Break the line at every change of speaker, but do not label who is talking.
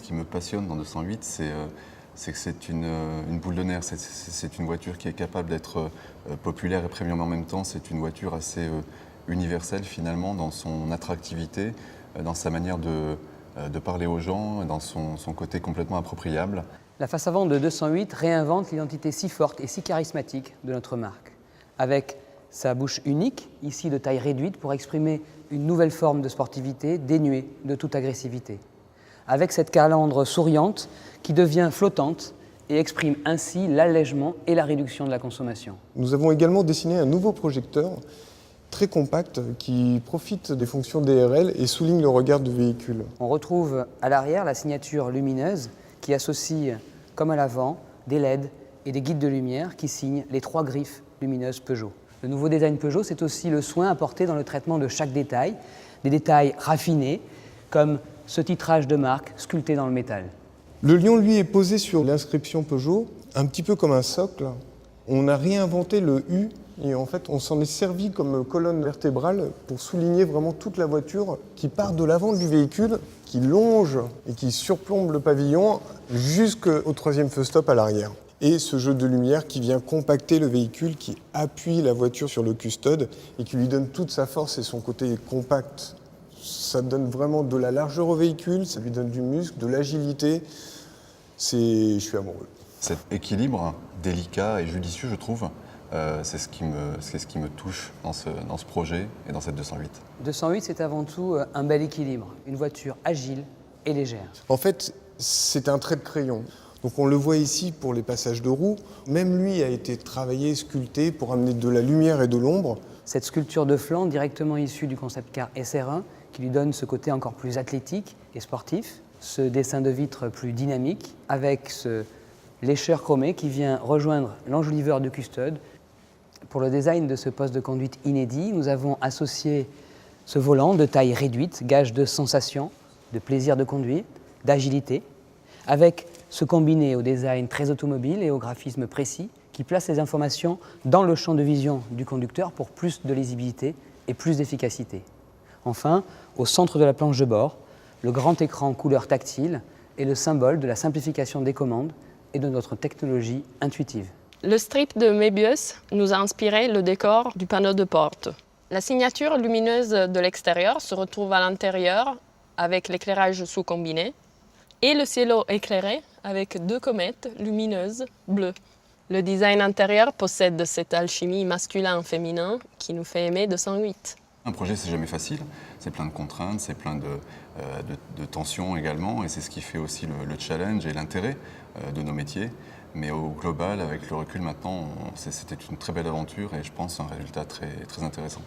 qui me passionne dans 208, c'est que c'est une boule de nerfs. C'est une voiture qui est capable d'être populaire et premium en même temps. C'est une voiture assez universelle finalement dans son attractivité, dans sa manière de parler aux gens, dans son côté complètement appropriable.
La face avant de 208 réinvente l'identité si forte et si charismatique de notre marque, avec sa bouche unique, ici de taille réduite, pour exprimer une nouvelle forme de sportivité dénuée de toute agressivité, avec cette calandre souriante qui devient flottante et exprime ainsi l'allègement et la réduction de la consommation.
Nous avons également dessiné un nouveau projecteur très compact qui profite des fonctions DRL et souligne le regard du véhicule.
On retrouve à l'arrière la signature lumineuse qui associe, comme à l'avant, des LED et des guides de lumière qui signent les 3 griffes lumineuses Peugeot. Le nouveau design Peugeot, c'est aussi le soin apporté dans le traitement de chaque détail, des détails raffinés, comme ce titrage de marque sculpté dans le métal.
Le lion, lui, est posé sur l'inscription Peugeot, un petit peu comme un socle. On a réinventé le U et en fait, on s'en est servi comme colonne vertébrale pour souligner vraiment toute la voiture qui part de l'avant du véhicule, qui longe et qui surplombe le pavillon jusqu'au 3e feu stop à l'arrière. Et ce jeu de lumière qui vient compacter le véhicule, qui appuie la voiture sur le custode et qui lui donne toute sa force et son côté compact. Ça donne vraiment de la largeur au véhicule, ça lui donne du muscle, de l'agilité. Je suis amoureux.
Cet équilibre délicat et judicieux, je trouve, c'est ce qui me touche dans ce projet et dans cette 208.
208, c'est avant tout un bel équilibre, une voiture agile et légère.
En fait, c'est un trait de crayon. Donc on le voit ici pour les passages de roues. Même lui a été travaillé, sculpté pour amener de la lumière et de l'ombre.
Cette sculpture de flanc, directement issue du concept car SR1, qui lui donne ce côté encore plus athlétique et sportif, ce dessin de vitre plus dynamique, avec ce lécheur chromé qui vient rejoindre l'enjoliveur du custode. Pour le design de ce poste de conduite inédit, nous avons associé ce volant de taille réduite, gage de sensation, de plaisir de conduire, d'agilité, avec ce combiné au design très automobile et au graphisme précis qui place les informations dans le champ de vision du conducteur pour plus de lisibilité et plus d'efficacité. Enfin, au centre de la planche de bord, le grand écran couleur tactile est le symbole de la simplification des commandes et de notre technologie intuitive.
Le strip de Möbius nous a inspiré le décor du panneau de porte. La signature lumineuse de l'extérieur se retrouve à l'intérieur avec l'éclairage sous-combiné et le cielo éclairé avec 2 comètes lumineuses bleues. Le design intérieur possède cette alchimie masculin-féminin qui nous fait aimer 208.
Un projet, c'est jamais facile, c'est plein de contraintes, c'est plein de tensions également, et c'est ce qui fait aussi le challenge et l'intérêt de nos métiers. Mais au global, avec le recul maintenant, c'était une très belle aventure et je pense un résultat très, très intéressant.